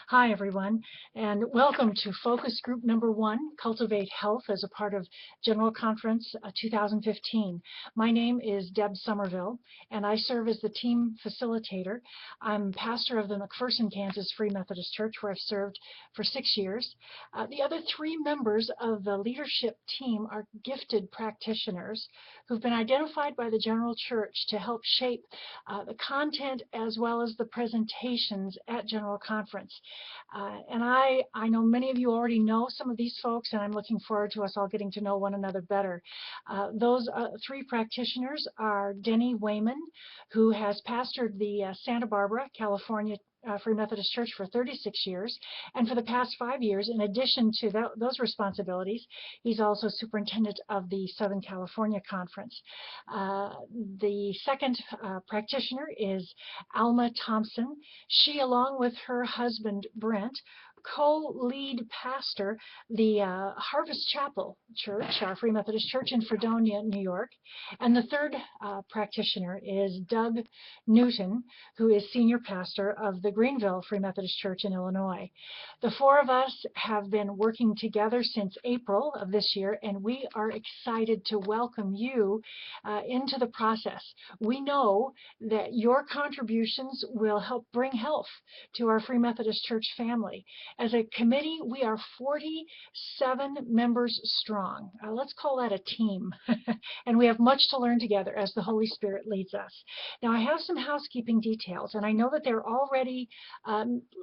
Hi, everyone, and welcome to focus group number 1, Cultivate Health, as a part of General Conference 2015. My name is Deb Somerville, and I serve as the team facilitator. I'm pastor of the McPherson, Kansas Free Methodist Church, where I've served for 6 years. The other 3 members of the leadership team are gifted practitioners who've been identified by the General Church to help shape the content as well as the presentations at General Conference. And I know many of you already know some of these folks, and I'm looking forward to us all getting to know one another better. Those 3 practitioners are Denny Wayman, who has pastored the Santa Barbara, California Free Methodist Church for 36 years, and for the past 5 years, in addition to those responsibilities, he's also superintendent of the Southern California Conference. The second practitioner is Alma Thompson. She, along with her husband Brent, co-lead pastor the Harvest Chapel Church, our Free Methodist Church in Fredonia, New York. And the third practitioner is Doug Newton, who is senior pastor of the Greenville Free Methodist Church in Illinois. The 4 of us have been working together since April of this year, and we are excited to welcome you into the process. We know that your contributions will help bring health to our Free Methodist Church family. As a committee, we are 47 members strong. Let's call that a team. And we have much to learn together as the Holy Spirit leads us. Now, I have some housekeeping details, and I know that they're already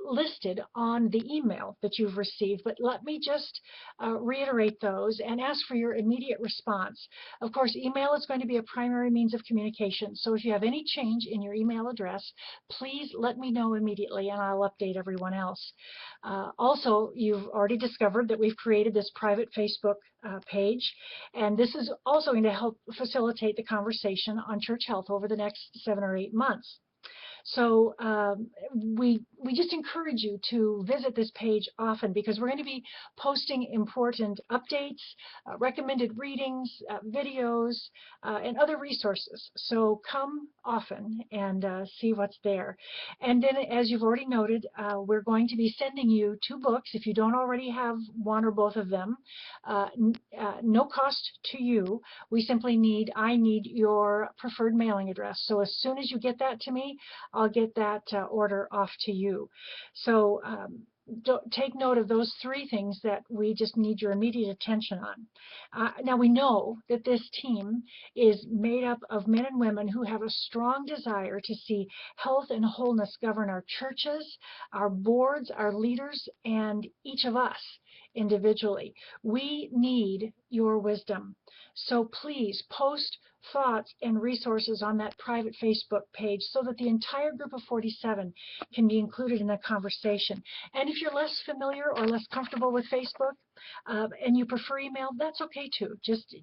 listed on the email that you've received, but let me just reiterate those and ask for your immediate response. Of course, email is going to be a primary means of communication, so if you have any change in your email address, please let me know immediately and I'll update everyone else. Also, you've already discovered that we've created this private Facebook page, and this is also going to help facilitate the conversation on church health over the next 7 or 8 months. So we just encourage you to visit this page often, because we're going to be posting important updates, recommended readings, videos, and other resources. So come often and see what's there. And then, as you've already noted, we're going to be sending you 2 books if you don't already have one or both of them. No cost to you. I need your preferred mailing address. So as soon as you get that to me, I'll get that order off to you. So take note of those 3 things that we just need your immediate attention on. Now, we know that this team is made up of men and women who have a strong desire to see health and wholeness govern our churches, our boards, our leaders, and each of us individually. We need your wisdom. So please post thoughts and resources on that private Facebook page so that the entire group of 47 can be included in the conversation. And if you're less familiar or less comfortable with Facebook and you prefer email, that's okay too. Just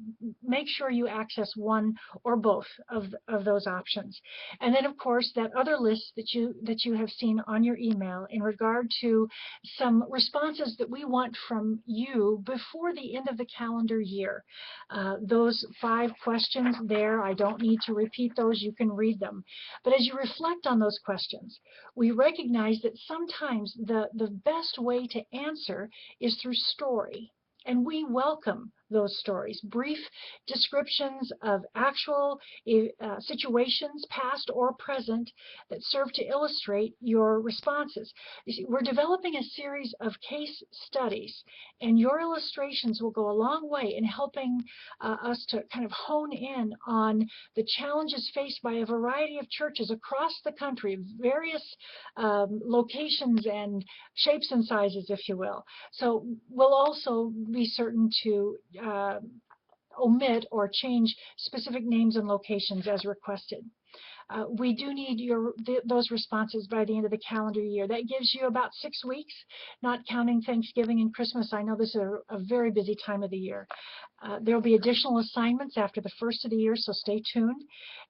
make sure you access one or both of those options. And then, of course, that other list that you have seen on your email in regard to some responses that we want from you before the end of the calendar year. Those 5 questions there, I don't need to repeat those, you can read them. But as you reflect on those questions, we recognize that sometimes the best way to answer is through story. And we welcome those stories, brief descriptions of actual situations, past or present, that serve to illustrate your responses. You see, we're developing a series of case studies, and your illustrations will go a long way in helping us to kind of hone in on the challenges faced by a variety of churches across the country, various locations and shapes and sizes, if you will. So we'll also be certain to omit or change specific names and locations as requested. We do need those responses by the end of the calendar year. That gives you about 6 weeks, not counting Thanksgiving and Christmas. I know this is a very busy time of the year. There will be additional assignments after the first of the year, so stay tuned.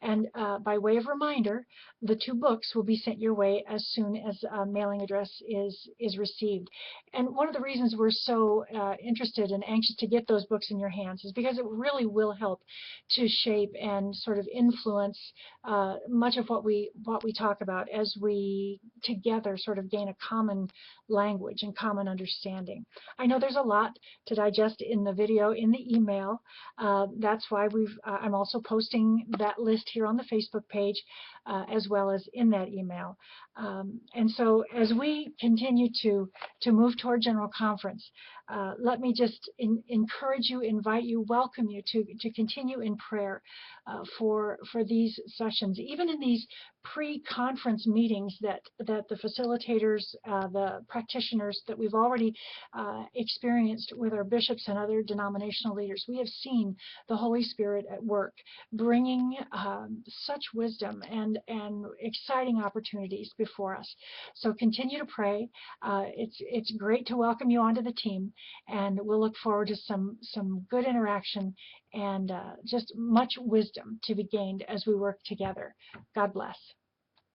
And by way of reminder, the 2 books will be sent your way as soon as a mailing address is received. And one of the reasons we're so interested and anxious to get those books in your hands is because it really will help to shape and sort of influence much of what we talk about as we together sort of gain a common language and common understanding. I know there's a lot to digest in the video, in the email. That's why I'm also posting that list here on the Facebook page, as well as in that email. And so as we continue to move toward General Conference, let me just encourage you, invite you, welcome you to continue in prayer for these sessions, even in these pre-conference meetings that the facilitators, the practitioners that we've already experienced with our bishops and other denominational leaders. We have seen the Holy Spirit at work, bringing such wisdom and exciting opportunities before us. So continue to pray. It's great to welcome you onto the team, and we'll look forward to some good interaction and just much wisdom to be gained as we work together. God bless.